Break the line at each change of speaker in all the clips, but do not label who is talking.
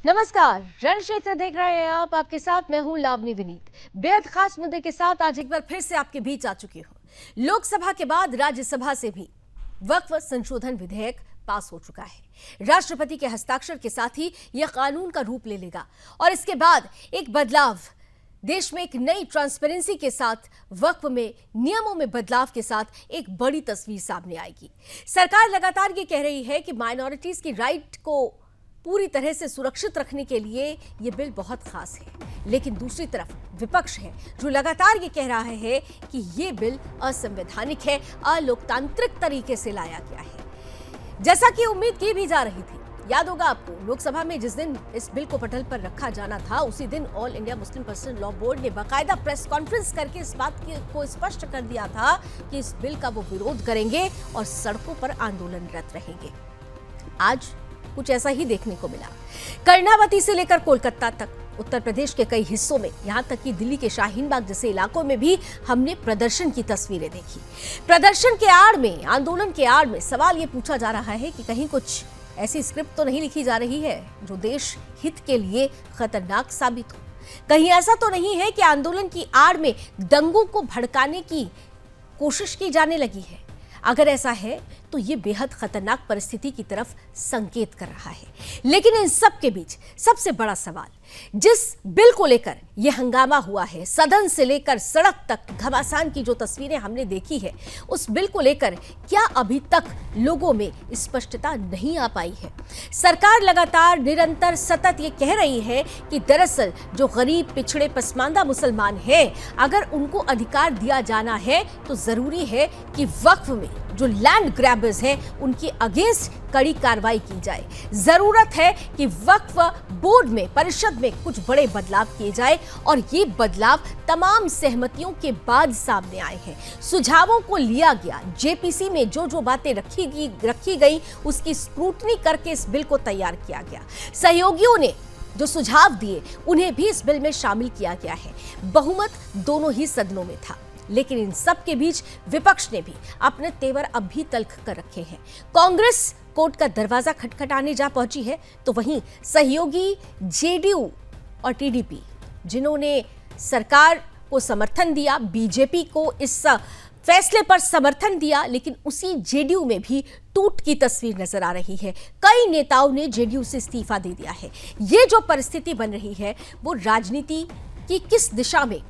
नमस्कार, रण क्षेत्र देख रहे हैं आप। आपके साथ मैं हूं लावनी विनीत। बेहद खास मुद्दे के साथ आज एक बार फिर से आपके बीच आ चुकी हूं। लोकसभा के बाद राज्यसभा से भी वक्फ संशोधन विधेयक पास हो चुका है। राष्ट्रपति के हस्ताक्षर के साथ ही यह कानून का रूप ले लेगा और इसके बाद एक बदलाव, देश में एक नई ट्रांसपेरेंसी के साथ, वक्फ में नियमों में बदलाव के साथ एक बड़ी तस्वीर सामने आएगी। सरकार लगातार ये कह रही है कि माइनॉरिटीज की राइट को पूरी तरह से सुरक्षित रखने के लिए ये बिल बहुत खास है, लेकिन दूसरी तरफ विपक्ष है जो लगातार ये कह रहा है कि ये बिल असंवैधानिक है, अलोकतांत्रिक तरीके से लाया गया है, जैसा कि उम्मीद की भी जा रही थी। याद होगा आपको, लोकसभा में जिस दिन इस बिल को पटल पर रखा जाना था, उसी दिन all India Muslim personal law board ने बाकायदा प्रेस कॉन्फ्रेंस करके इस बात को स्पष्ट कर दिया था कि इस बिल का वो विरोध करेंगे और सड़कों पर आंदोलनरत रहेंगे। आज कुछ ऐसा ही देखने को मिला। कर्णावती से लेकर कोलकाता तक, उत्तर प्रदेश के कई हिस्सों में, यहां तक कि दिल्ली के शाहीन बाग जैसे इलाकों में भी हमने प्रदर्शन की तस्वीरें देखी। प्रदर्शन के आड़ में, आंदोलन के आड़ में सवाल ये पूछा जा रहा है कि कहीं कुछ ऐसी स्क्रिप्ट तो नहीं लिखी जा रही है जो देश हित के लिए खतरनाक साबित हो। कहीं ऐसा तो नहीं है कि आंदोलन की आड़ में दंगों को भड़काने की कोशिश की जाने लगी है। अगर ऐसा है तो ये बेहद खतरनाक परिस्थिति की तरफ संकेत कर रहा है। लेकिन इन सब के बीच सबसे बड़ा सवाल, जिस बिल को लेकर यह हंगामा हुआ है, सदन से लेकर सड़क तक घमासान की जो तस्वीरें हमने देखी है, उस बिल को लेकर क्या अभी तक लोगों में स्पष्टता नहीं आ पाई है। सरकार लगातार, निरंतर, सतत ये कह रही है कि दरअसल जो गरीब, पिछड़े, पसमानदा मुसलमान हैं, अगर उनको अधिकार दिया जाना है तो जरूरी है कि वक्फ में जो लैंड ग्रैबर्स हैं उनके अगेंस्ट कड़ी कार्रवाई की जाए। जरूरत है कि वक्फ बोर्ड में, परिषद में कुछ बड़े बदलाव किए जाए और ये बदलाव तमाम सहमतियों के बाद सामने आए हैं। सुझावों को लिया गया, जेपीसी में जो जो बातें रखी गई उसकी स्क्रूटनी करके इस बिल को तैयार किया गया। सहयोगियों ने जो सुझाव दिए उन्हें भी इस बिल में शामिल किया गया है। बहुमत दोनों ही सदनों में था, लेकिन इन सब के बीच विपक्ष ने भी अपने तेवर अब भी तल्ख कर रखे हैं। कांग्रेस कोर्ट का दरवाजा खटखटाने जा पहुंची है, तो वहीं सहयोगी जेडीयू और टीडीपी, जिन्होंने सरकार को समर्थन दिया, बीजेपी को इस फैसले पर समर्थन दिया, लेकिन उसी जेडीयू में भी टूट की तस्वीर नजर आ रही है। कई नेताओं ने जेडीयू से इस्तीफा दे दिया है। ये जो परिस्थिति बन रही है वो राजनीति की किस दिशा में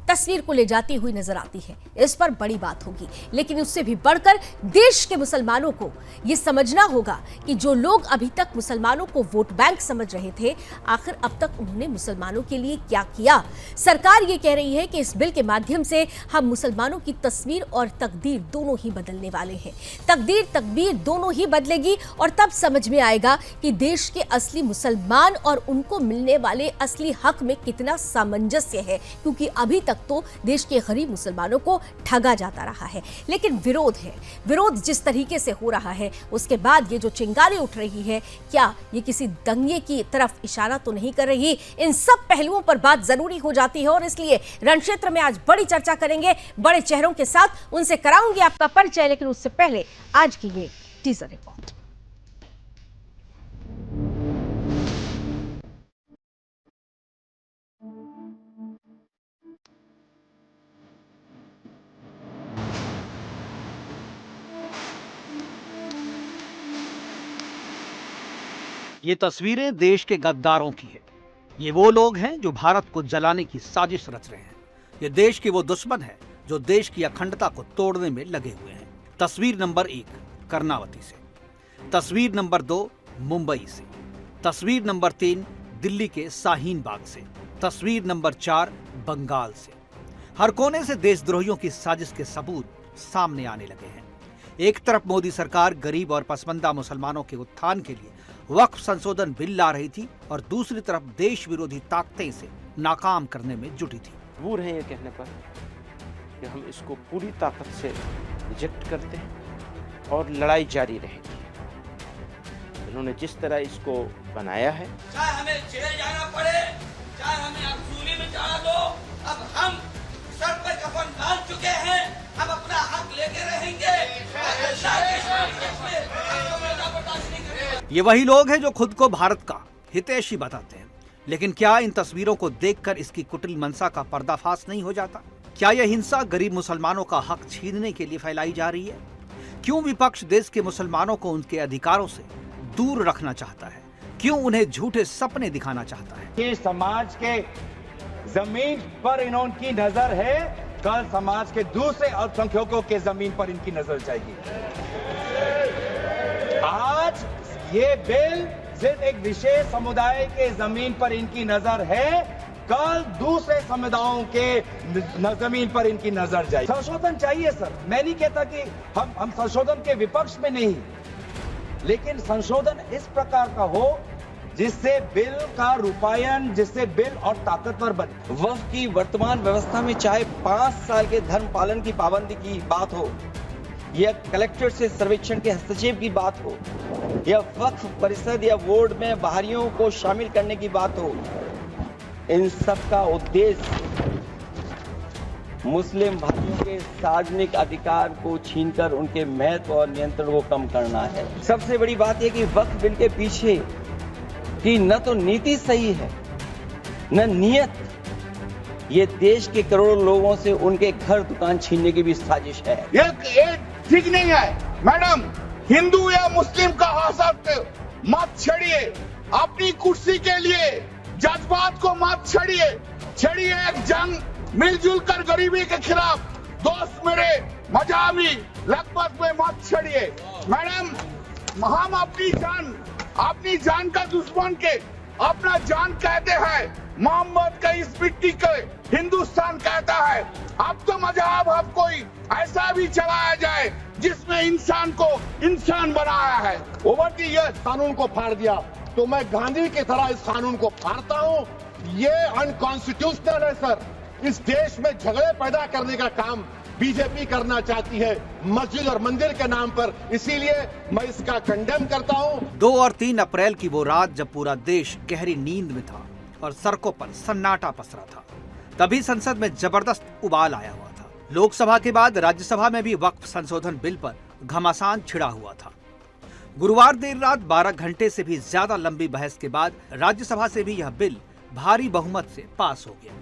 तस्वीर को ले जाती हुई नजर आती है, इस पर बड़ी बात होगी। लेकिन उससे भी बढ़कर देश के मुसलमानों को यह समझना होगा कि जो लोग अभी तक मुसलमानों को वोट बैंक समझ रहे थे, आखिर अब तक उन्होंने मुसलमानों के लिए क्या किया। सरकार ये कह रही है कि इस बिल के माध्यम से हम मुसलमानों की तस्वीर और तकदीर दोनों ही बदलने वाले हैं। तकदीर दोनों ही बदलेगी और तब समझ में आएगा कि देश के असली मुसलमान और उनको मिलने वाले असली हक में कितना सामंजस्य है, क्योंकि अभी तक तो देश के गरीब मुसलमानों को ठगा जाता रहा है। लेकिन विरोध जिस तरीके से हो रहा है, उसके बाद ये जो चिंगारी उठ रही है, क्या ये किसी दंगे की तरफ इशारा तो नहीं कर रही? इन सब पहलुओं पर बात जरूरी हो जाती है और इसलिए रण क्षेत्र में आज बड़ी चर्चा करेंगे बड़े चेहरों के साथ। उनसे कराऊंगी आपका परिचय, लेकिन उससे पहले आज की ये टीजर रिपोर्ट।
ये तस्वीरें देश के गद्दारों की है। ये वो लोग हैं जो भारत को जलाने की साजिश रच रहे हैं। ये देश के वो दुश्मन हैं जो देश की अखंडता को तोड़ने में लगे हुए हैं। तस्वीर नंबर 1 कर्णावती से, तस्वीर नंबर 2 मुंबई से, तस्वीर नंबर 3 दिल्ली के शाहीन बाग से, तस्वीर नंबर 4 बंगाल से। हर कोने से देशद्रोहियों की साजिश के सबूत सामने आने लगे हैं। एक तरफ मोदी सरकार गरीब और पसमानदा मुसलमानों के उत्थान के लिए वक्फ संशोधन बिल ला रही थी और दूसरी तरफ देश विरोधी ताकतें इसे नाकाम करने में जुटी थी।
मजबूर हैं ये कहने पर कि हम इसको पूरी ताकत से रिजेक्ट करते हैं और लड़ाई जारी रहेगी। इन्होंने जिस तरह इसको बनाया है,
चाहे हमें जेल जाना पड़े, चाहे हमें अब सूली में डाल दो, अब हम सर पर कफन बांध चुके हैं, हम अपना हक लेके रहेंगे।
ये वही लोग हैं जो खुद को भारत का हितैषी बताते हैं। लेकिन क्या इन तस्वीरों को देखकर इसकी कुटिल मंशा का पर्दाफाश नहीं हो जाता? क्या यह हिंसा गरीब मुसलमानों का हक छीनने के लिए फैलाई जा रही है? क्यों विपक्ष देश के मुसलमानों को उनके अधिकारों से दूर रखना चाहता है? क्यों उन्हें झूठे सपने दिखाना चाहता है?
ये समाज के जमीन पर इनकी नजर है, कल समाज के दूसरे अल्पसंख्यकों के जमीन पर इनकी नजर जाएगी। आज ये बिल सिर्फ एक विशेष समुदाय के जमीन पर इनकी नजर है, कल दूसरे समुदायों के जमीन पर इनकी नजर जाएगी। संशोधन चाहिए सर, मैं नहीं कहता कि हम संशोधन के विपक्ष में नहीं, लेकिन संशोधन इस प्रकार का हो जिससे बिल का रूपायन, जिससे बिल और ताकतवर बने।
वक्फ की वर्तमान व्यवस्था में चाहे 5 साल के धर्म पालन की पाबंदी की बात हो, या कलेक्टर से सर्वेक्षण के हस्तक्षेप की बात हो, या वक्फ परिषद या बोर्ड में बाहरियों को शामिल करने की बात हो, इन सब का उद्देश्य मुस्लिम भाइयों के सार्वजनिक अधिकार को छीनकर उनके महत्व और नियंत्रण को कम करना है। सबसे बड़ी बात यह कि वक्फ बिल के पीछे की न तो नीति सही है, न नियत। ये देश के करोड़ों लोगों से उनके घर दुकान छीनने की भी साजिश है।
ये ठीक नहीं है मैडम। हिंदू या मुस्लिम का हसद मत छेड़िए, अपनी कुर्सी के लिए जज्बात को मत छेड़िए एक जंग मिलजुल कर गरीबी के खिलाफ। दोस्त मेरे मजावी लगभग में मत छेड़िए मैडम। हम अपनी जान का दुश्मन के अपना जान कहते हैं। मोहम्मद का इस मिट्टी के हिंदुस्तान कहता है। अब तो मजहब अब कोई ऐसा भी चलाया जाए जिसमें इंसान को इंसान बनाया है। ओवर दी ईयर्स कानून को फाड़ दिया, तो मैं गांधी की तरह इस कानून को फाड़ता हूँ। ये अनकॉन्स्टिट्यूशनल है सर। इस देश में झगड़े पैदा करने का काम बीजेपी करना चाहती है मस्जिद और मंदिर के नाम पर, इसीलिए मैं इसका कंडेम करता हूँ।
2 और 3 अप्रैल की वो रात जब पूरा देश गहरी नींद में था और सड़कों पर सन्नाटा पसरा था, तभी संसद में जबरदस्त उबाल आया हुआ था। लोकसभा के बाद राज्यसभा में भी वक्फ संशोधन बिल पर घमासान छिड़ा हुआ था। गुरुवार देर रात 12 घंटे से भी ज्यादा लंबी बहस के बाद राज्यसभा से भी यह बिल भारी बहुमत से पास हो गया।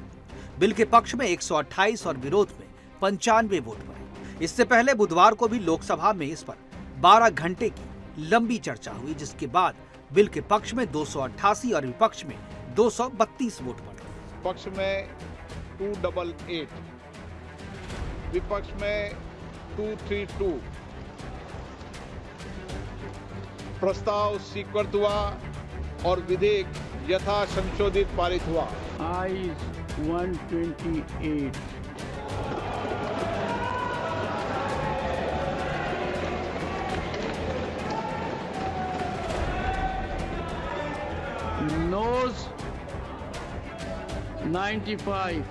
बिल के पक्ष में 128 और विरोध में 95 वोट पड़े। इससे पहले बुधवार को भी लोकसभा में इस पर 12 घंटे की लंबी चर्चा हुई, जिसके बाद बिल के पक्ष में 288 और विपक्ष में 232 वोट पड़े।
पक्ष में 288, विपक्ष में 232। प्रस्ताव स्वीकृत हुआ और विधेयक यथा संशोधित पारित हुआ।
आइज 128। नोज 95।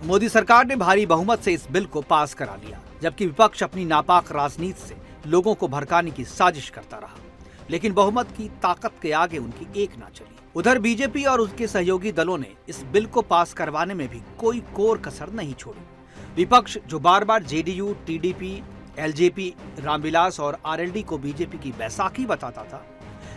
मोदी सरकार ने भारी बहुमत से इस बिल को पास करा लिया, जबकि विपक्ष अपनी नापाक राजनीति से लोगों को भड़काने की साजिश करता रहा। लेकिन बहुमत की ताकत के आगे उनकी एक ना चली। उधर बीजेपी और उसके सहयोगी दलों ने इस बिल को पास करवाने में भी कोई कोर कसर नहीं छोड़ी। विपक्ष जो बार बार जेडीयू, टीडीपी, एलजेपी, रामविलास और आरएलडी को बीजेपी की बैसाखी बताता था,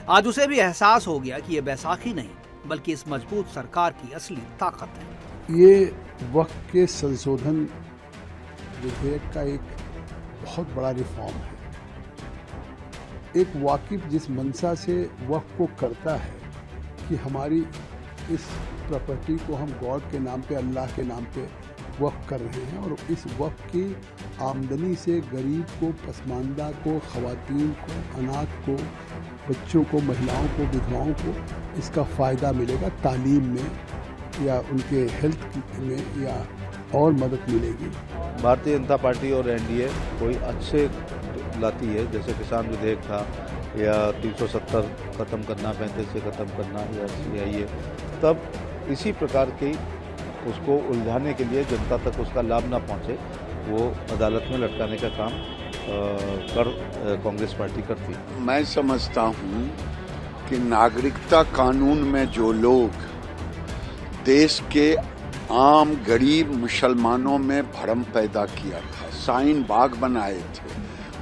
आज उसे भी एहसास हो गया कि ये बैसाखी नहीं बल्कि इस मजबूत सरकार की असली ताकत है।
ये वक्फ के संशोधन विधेयक का एक बहुत बड़ा रिफॉर्म है। एक वाकिफ जिस मंशा से वक्फ को करता है कि हमारी इस प्रॉपर्टी को हम गॉड के नाम पे, अल्लाह के नाम पे वक्फ कर रहे हैं, और इस वक्फ की आमदनी से गरीब को, पसमानदा को, ख़वातीन को, अनाथ को, बच्चों को, महिलाओं को, विधवाओं को इसका फ़ायदा मिलेगा। तालीम में या उनके हेल्थ में या और मदद मिलेगी।
भारतीय जनता पार्टी और एनडीए कोई अच्छे लाती है, जैसे किसान विधेयक था या 370 ख़त्म करना, 35 से ख़त्म करना या सीआईए, तब इसी प्रकार की उसको उलझाने के लिए जनता तक उसका लाभ ना पहुंचे, वो अदालत में लटकाने का काम कांग्रेस पार्टी करती है।
मैं समझता हूं कि नागरिकता कानून में जो लोग देश के आम गरीब मुसलमानों में भ्रम पैदा किया था, शाहीन बाग बनाए थे,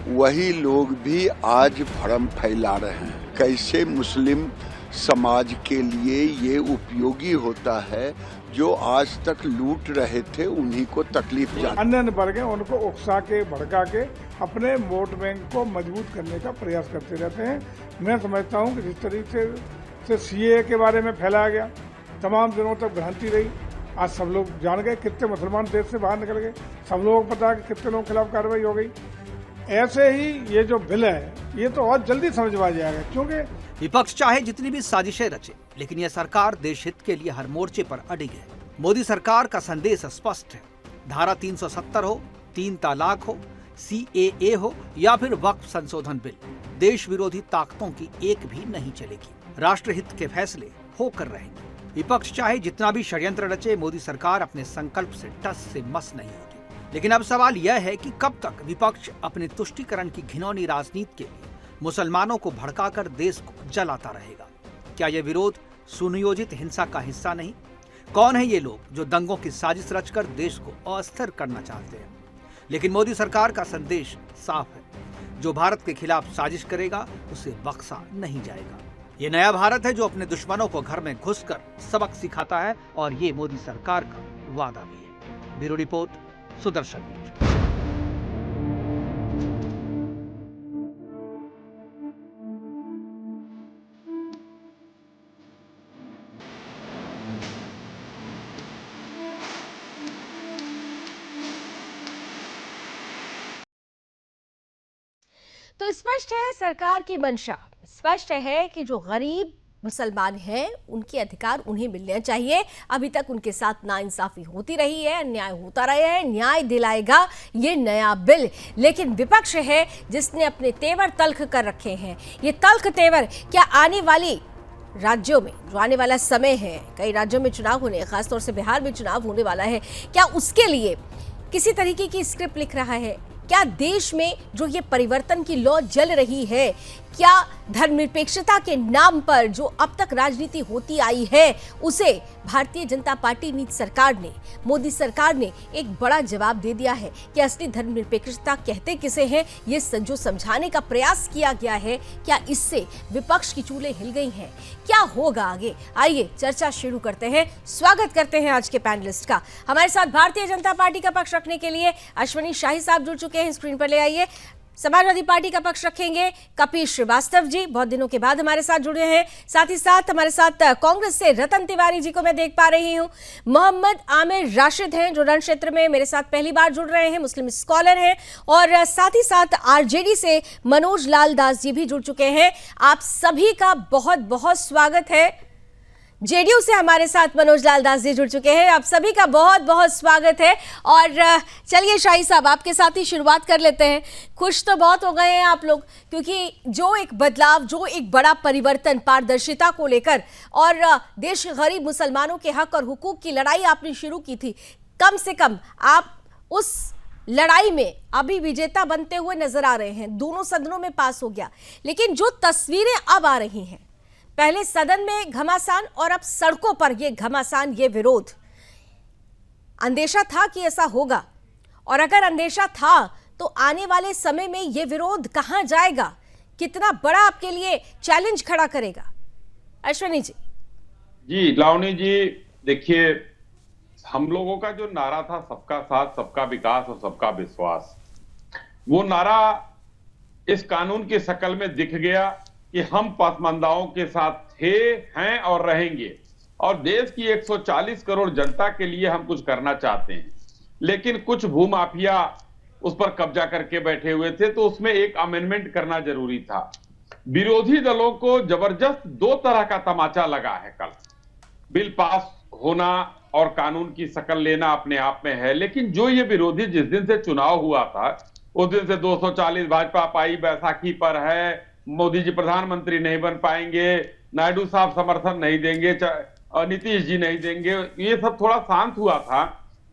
वही लोग भी आज भ्रम फैला रहे हैं। कैसे मुस्लिम समाज के लिए ये उपयोगी होता है, जो आज तक लूट रहे थे उन्हीं को तकलीफ जाती।
अन्य वर्ग हैं उनको उकसा के भड़का के अपने वोट बैंक को मजबूत करने का प्रयास करते रहते हैं। मैं समझता हूं कि जिस तरीके से सीए के बारे में फैलाया गया, तमाम दिनों तक भ्रांति रही, आज सब लोग जान गए कितने मुसलमान देश से बाहर निकल गए, सब लोगों को पता है कि कितने लोगों के खिलाफ कार्रवाई हो गई। ऐसे ही ये जो बिल है ये तो और जल्दी समझ में आ जाएगा, क्योंकि
विपक्ष चाहे जितनी भी साजिशें रचे, लेकिन यह सरकार देश हित के लिए हर मोर्चे पर अडिग है। मोदी सरकार का संदेश स्पष्ट है। धारा 370 हो, 3 तलाक हो, CAA हो या फिर वक्फ संशोधन बिल, देश विरोधी ताकतों की एक भी नहीं चलेगी। राष्ट्रहित के फैसले होकर रहेंगे। विपक्ष चाहे जितना भी षड्यंत्र रचे, मोदी सरकार अपने संकल्प से टस से मस नहीं होगी। लेकिन अब सवाल यह है कि कब तक विपक्ष अपने तुष्टीकरण की घिनौनी राजनीति के लिए मुसलमानों को भड़काकर देश को जलाता रहेगा। क्या यह विरोध सुनियोजित हिंसा का हिस्सा नहीं? कौन है ये लोग जो दंगों की साजिश रचकर देश को अस्थिर करना चाहते हैं? लेकिन मोदी सरकार का संदेश साफ है, जो भारत के खिलाफ साजिश करेगा उसे बख्शा नहीं जाएगा। ये नया भारत है जो अपने दुश्मनों को घर में घुसकर सबक सिखाता है, और ये मोदी सरकार का वादा भी है। Bureau report, Sudarshan news.
तो स्पष्ट है सरकार की मंशा, स्पष्ट है कि जो गरीब मुसलमान हैं उनके अधिकार उन्हें मिलने चाहिए। अभी तक उनके साथ नाइंसाफी होती रही है, अन्याय होता रहा है, न्याय दिलाएगा ये नया बिल। लेकिन विपक्ष है जिसने अपने तेवर तल्ख कर रखे हैं। ये तल्ख तेवर क्या आने वाली राज्यों में, जो आने वाला समय है, कई राज्यों में चुनाव होने, खासतौर से बिहार में चुनाव होने वाला है, क्या उसके लिए किसी तरीके की स्क्रिप्ट लिख रहा है? क्या देश में जो ये परिवर्तन की लौ जल रही है, क्या धर्मनिरपेक्षता के नाम पर जो अब तक राजनीति होती आई है उसे भारतीय जनता पार्टी नीति सरकार ने, मोदी सरकार ने एक बड़ा जवाब दे दिया है कि असली धर्मनिरपेक्षता कहते किसे हैं, ये जो समझाने का प्रयास किया गया है। क्या इससे विपक्ष की चूल्हे हिल गई हैं? क्या होगा आगे? आइए चर्चा शुरू करते हैं। स्वागत करते हैं आज के पैनलिस्ट का। हमारे साथ भारतीय जनता पार्टी का पक्ष रखने के लिए अश्विनी शाही साहब जुड़ चुके हैं, स्क्रीन पर ले आइए। समाजवादी पार्टी का पक्ष रखेंगे कपिल श्रीवास्तव जी, बहुत दिनों के बाद हमारे साथ जुड़े हैं। साथ ही साथ हमारे साथ कांग्रेस से रतन तिवारी जी को मैं देख पा रही हूं। मोहम्मद आमिर राशिद हैं जो रण क्षेत्र में मेरे साथ पहली बार जुड़ रहे हैं, मुस्लिम स्कॉलर हैं। और साथ ही साथ आरजेडी से मनोज लाल दास जी भी जुड़ चुके हैं। आप सभी का बहुत बहुत स्वागत है। जेडीयू से हमारे साथ मनोज लाल दास जी जुड़ चुके हैं, आप सभी का बहुत बहुत स्वागत है। और चलिए शाही साहब, आपके साथ ही शुरुआत कर लेते हैं। खुश तो बहुत हो गए हैं आप लोग, क्योंकि जो एक बदलाव, जो एक बड़ा परिवर्तन पारदर्शिता को लेकर और देश के गरीब मुसलमानों के हक और हुकूक की लड़ाई आपने शुरू की थी, कम से कम आप उस लड़ाई में अभी विजेता बनते हुए नजर आ रहे हैं। दोनों सदनों में पास हो गया, लेकिन जो तस्वीरें अब आ रही हैं, पहले सदन में घमासान और अब सड़कों पर ये घमासान, ये विरोध, अंदेशा था कि ऐसा होगा? और अगर अंदेशा था तो आने वाले समय में ये विरोध कहां जाएगा? कितना बड़ा आपके लिए चैलेंज खड़ा करेगा? अश्विनी जी।
जी लावनी जी, देखिए, हम लोगों का जो नारा था, सबका साथ, सबका विकास और सबका विश्वास, वो नारा इस कानून की शक्ल में दिख गया कि हम पसमानदाओं के साथ थे, हैं और रहेंगे, और देश की 140 करोड़ जनता के लिए हम कुछ करना चाहते हैं। लेकिन कुछ भूमाफिया उस पर कब्जा करके बैठे हुए थे, तो उसमें एक अमेंडमेंट करना जरूरी था। विरोधी दलों को जबरदस्त दो तरह का तमाचा लगा है। कल बिल पास होना और कानून की शक्ल लेना अपने आप में है, लेकिन जो ये विरोधी जिस दिन से चुनाव हुआ था उस दिन से 240 भाजपा पाई बैसाखी पर है, मोदी जी प्रधानमंत्री नहीं बन पाएंगे, नायडू साहब समर्थन नहीं देंगे, नीतीश जी नहीं देंगे, ये सब थोड़ा शांत हुआ था।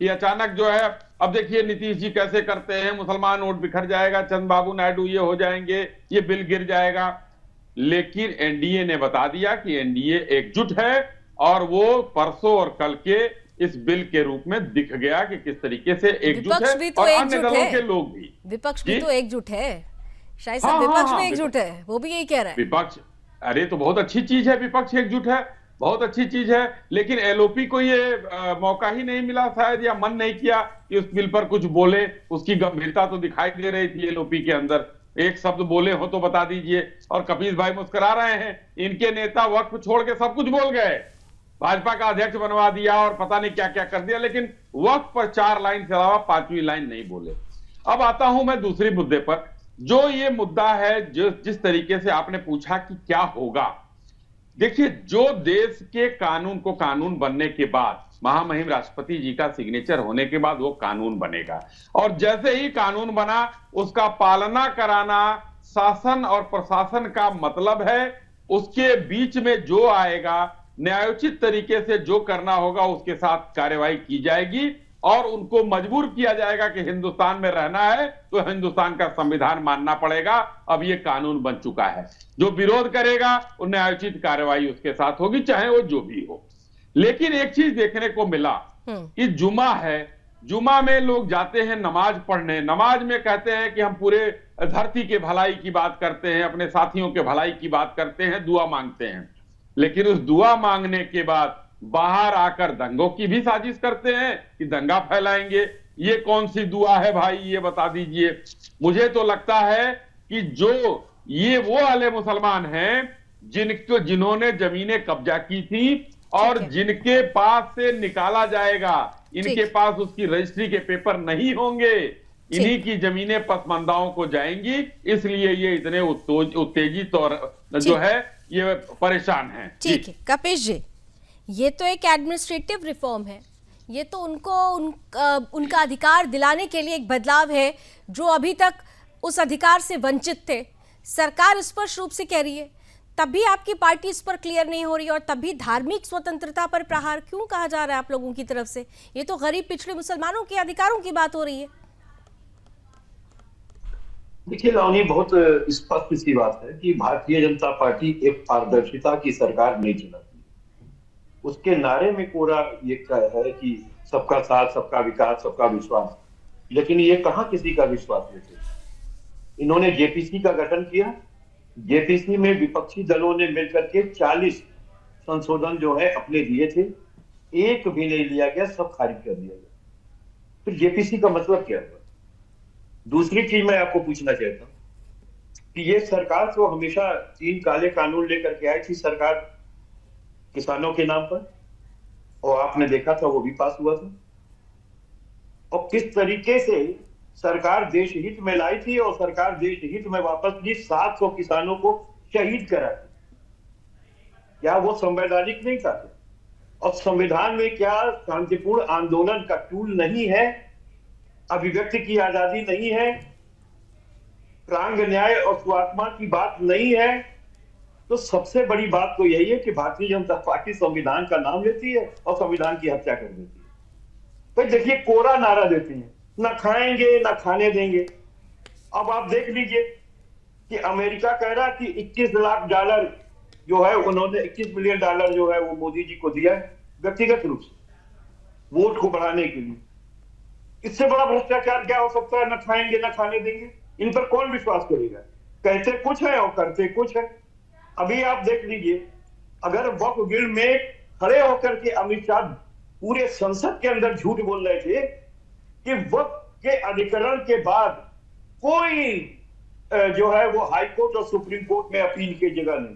ये अचानक जो है, अब देखिए नीतीश जी कैसे करते हैं, मुसलमान वोट बिखर जाएगा, चंद्रबाबू नायडू ये हो जाएंगे, ये बिल गिर जाएगा। लेकिन एनडीए ने बता दिया कि एनडीए एकजुट है, और वो परसों और कल के इस बिल के रूप में दिख गया कि किस तरीके से एकजुट है, और अन्य दलों के लोग भी।
विपक्ष भी तो एकजुट है शायद साहब, विपक्ष में एकजुट है, वो भी यही कह रहा है।
अरे तो बहुत अच्छी चीज है, विपक्ष एकजुट है, बहुत अच्छी चीज है, लेकिन एलओपी को ये मौका ही नहीं मिला शायद, या मन नहीं किया कि उस बिल पर कुछ बोले। उसकी गंभीरता तो दिखाई दे रही थी एलओपी के अंदर, एक शब्द बोले हो तो बता दीजिए। और कपीस भाई मुस्कुरा रहे हैं, इनके नेता वक्फ छोड़ के सब कुछ बोल गए, भाजपा का अध्यक्ष बनवा दिया और पता नहीं क्या क्या कर दिया, लेकिन वक्फ पर 4 लाइन के अलावा 5वीं लाइन नहीं बोले। अब आता हूं मैं दूसरी मुद्दे पर, जो ये मुद्दा है, जिस तरीके से आपने पूछा कि क्या होगा। देखिए, जो देश के कानून को कानून बनने के बाद, महामहिम राष्ट्रपति जी का सिग्नेचर होने के बाद वो कानून बनेगा, और जैसे ही कानून बना उसका पालना कराना शासन और प्रशासन का मतलब है। उसके बीच में जो आएगा, न्यायोचित तरीके से जो करना होगा उसके साथ कार्यवाही की जाएगी, और उनको मजबूर किया जाएगा कि हिंदुस्तान में रहना है तो हिंदुस्तान का संविधान मानना पड़ेगा। अब ये कानून बन चुका है, जो विरोध करेगा वो न्यायोचित कार्रवाई उसके साथ होगी, चाहे वो जो भी हो। लेकिन एक चीज देखने को मिला कि जुमा है, जुमा में लोग जाते हैं नमाज पढ़ने, नमाज में कहते हैं कि हम पूरे धरती के भलाई की बात करते हैं, अपने साथियों के भलाई की बात करते हैं, दुआ मांगते हैं, लेकिन उस दुआ मांगने के बाद बाहर आकर दंगों की भी साजिश करते हैं कि दंगा फैलाएंगे। ये कौन सी दुआ है भाई, ये बता दीजिए। मुझे तो लगता है कि जो ये वो वाले मुसलमान हैं जिन्होंने जमीनें कब्जा की थी और जिनके पास से निकाला जाएगा, इनके पास उसकी रजिस्ट्री के पेपर नहीं होंगे, इन्हीं की जमीनें पसमानदाओं को जाएंगी, इसलिए ये इतने उत्तेजित और जो है ये परेशान हैं।
ठीक है कपिश जी, ये तो एक एडमिनिस्ट्रेटिव रिफॉर्म है, ये तो उनका अधिकार दिलाने के लिए एक बदलाव है जो अभी तक उस अधिकार से वंचित थे। सरकार स्पष्ट रूप से कह रही है, तब भी आपकी पार्टी इस पर क्लियर नहीं हो रही, और तब भी धार्मिक स्वतंत्रता पर प्रहार क्यों कहा जा रहा है आप लोगों की तरफ से? ये तो गरीब पिछड़े मुसलमानों के अधिकारों की बात हो रही है।
देखिए लावनी, बहुत स्पष्ट सी बात है कि भारतीय जनता पार्टी एक पारदर्शिता की सरकार नहीं चलाती। उसके नारे में पूरा ये है कि सबका साथ, सबका विकास, सबका विश्वास, लेकिन ये कहां किसी का विश्वास लेते। इन्होंने जेपीसी का गठन किया, जेपीसी में विपक्षी दलों ने मिलकर के 40 संशोधन जो है अपने दिए थे, एक भी नहीं लिया गया, सब खारिज कर दिया गया। तो जेपीसी का मतलब क्या हुआ? दूसरी चीज मैं आपको पूछना चाहता हूं कि ये सरकार तो हमेशा 3 काले कानून लेकर के आई थी सरकार किसानों के नाम पर, और आपने देखा था वो भी पास हुआ था। और किस तरीके से सरकार देश हित में लाई थी और सरकार देश हित में वापस ली, 700 किसानों को शहीद करा थी। क्या वो संवैधानिक नहीं था? और संविधान में क्या शांतिपूर्ण आंदोलन का टूल नहीं है? अभिव्यक्ति की आजादी नहीं है? प्रांग न्याय और स्वात्मा की बात नहीं है? तो सबसे बड़ी बात तो यही है कि भारतीय जनता पार्टी संविधान का नाम लेती है और संविधान की हत्या कर देती है। तो देखिए, कोरा नारा देती है, ना खाएंगे ना खाने देंगे। अब आप देख लीजिए कि अमेरिका कह रहा कि $21 लाख जो है उन्होंने $21 मिलियन जो है वो मोदी जी को दिया है व्यक्तिगत रूप से वोट को बढ़ाने के लिए। इससे बड़ा भ्रष्टाचार क्या हो सकता है? ना खाएंगे ना खाने देंगे। इन पर कौन विश्वास करेगा? कहते कुछ है और करते कुछ है। अभी आप देख लीजिए, अगर वक्फ बिल में खड़े होकर के अमित शाह पूरे संसद के अंदर झूठ बोल रहे थे कि वक्फ के अधिकरण के बाद कोई जो है वो हाई कोर्ट और सुप्रीम कोर्ट में अपील की जगह नहीं,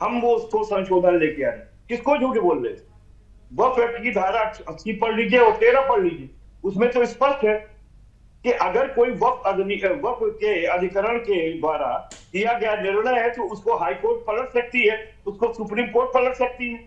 हम वो उसको संशोधन लेके आए। किसको झूठ बोल रहे थे? वक्फ एक्ट की धारा 80 पढ़ लीजिए और 13 पढ़ लीजिए, उसमें तो स्पष्ट है कि अगर कोई वक्फ के अधिकरण के द्वारा दिया गया निर्णय है तो उसको हाई कोर्ट पलट सकती है, उसको सुप्रीम कोर्ट पलट सकती है।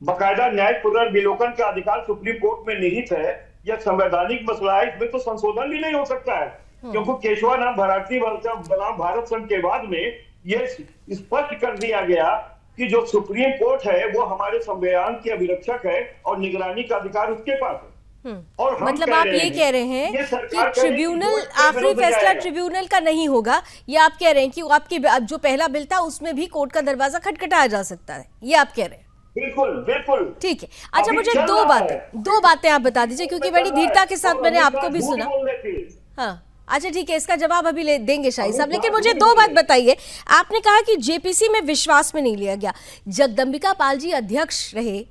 बाकायदा न्याय पुनर्विलोकन का अधिकार सुप्रीम कोर्ट में निहित है। यह संवैधानिक मसला है, इसमें तो संशोधन भी नहीं हो सकता है, क्योंकि केशवानाम भारती बनाम भारत संघ के बाद में यह स्पष्ट कर दिया गया कि जो सुप्रीम कोर्ट है वो हमारे संविधान के अभिरक्षक है और निगरानी का अधिकार उसके पास है। और
मतलब आप ये कह रहे हैं कि ट्रिब्यूनल, आखिरी फैसला ट्रिब्यूनल का नहीं होगा, ये आप कह रहे हैं कि आपके जो पहला बिल था उसमें भी कोर्ट का दरवाजा खटखटाया जा सकता है, ये आप कह रहे हैं?
बिल्कुल बिल्कुल
ठीक है। अच्छा, मुझे दो बातें आप बता दीजिए, क्योंकि बड़ी धीरता के साथ मैंने आपको भी सुना। हाँ, अच्छा ठीक है, इसका जवाब अभी ले देंगे शाही साहब, लेकिन मुझे दो बात बताइए। आपने कहा कि जेपीसी में विश्वास में नहीं लिया गया। जगदम्बिका पाल जी अध्यक्ष रहे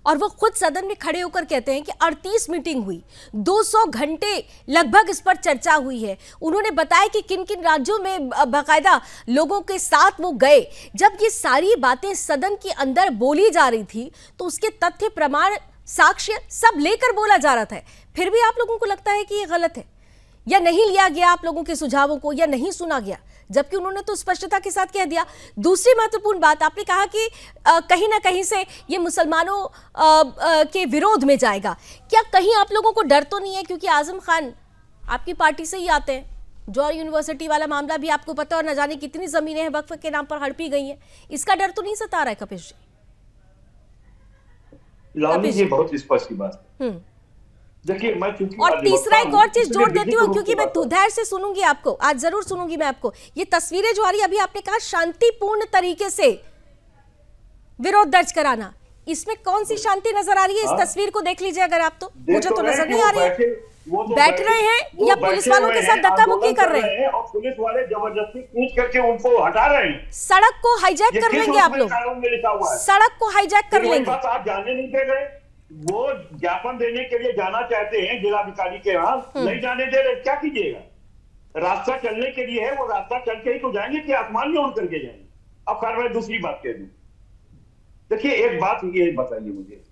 और वो खुद सदन में खड़े होकर कहते हैं कि 38 मीटिंग हुई, 200 घंटे लगभग इस पर चर्चा हुई है। उन्होंने बताया कि किन किन राज्यों में बाकायदा लोगों के साथ वो गए। जब ये सारी बातें सदन के अंदर बोली जा रही थी तो उसके तथ्य, प्रमाण, साक्ष्य सब लेकर बोला जा रहा था, फिर भी आप लोगों को लगता है कि ये गलत है, या नहीं लिया गया आप लोगों के सुझावों को, या नहीं सुना गया, जबकि उन्होंने तो स्पष्टता के साथ कह दिया। दूसरी महत्वपूर्ण बात, आपने कहा कि कहीं ना कहीं से ये मुसलमानों के विरोध में जाएगा। क्या कहीं आप लोगों को डर तो नहीं है, क्योंकि आजम खान आपकी पार्टी से ही आते हैं, जौहर यूनिवर्सिटी वाला मामला भी आपको पता है, और न जाने कितनी जमीनें हैं वक्फ के नाम पर हड़पी गई हैं, इसका डर तो नहीं सता रहा है कपिश जी?
लावनी जी बहुत स्पष्ट बात है। देखिए मैं चूंकि
और तीसरा एक और चीज जोड़ देती हूँ, क्योंकि मैं धैर्य से सुनूंगी आपको, आज जरूर सुनूंगी मैं आपको। ये तस्वीरें जो आ रही, अभी आपने कहा शांतिपूर्ण तरीके से विरोध दर्ज कराना, इसमें कौन सी शांति नजर आ रही है? इस तस्वीर को देख लीजिए अगर आप, तो मुझे तो नजर नहीं आ रही है। बैठ रहे हैं या पुलिस वालों के साथ धक्का मुक्की कर रहे हैं,
और पुलिस वाले जबरदस्ती कूच करके उनको हटा रहे हैं।
सड़क को हाईजैक कर लेंगे आप लोग, सड़क को हाईजैक कर लेंगे।
आप जाने नहीं दे रहे, वो ज्ञापन देने के लिए जाना चाहते हैं जिलाधिकारी के यहाँ, नहीं जाने दे रहे, क्या कीजिएगा? रास्ता चलने के लिए है, वो रास्ता चल के ही तो जाएंगे कि आसमान में उड़ करके जाएंगे? अब खैर मैं दूसरी बात कह दूं, देखिए एक बात ये बताइए मुझे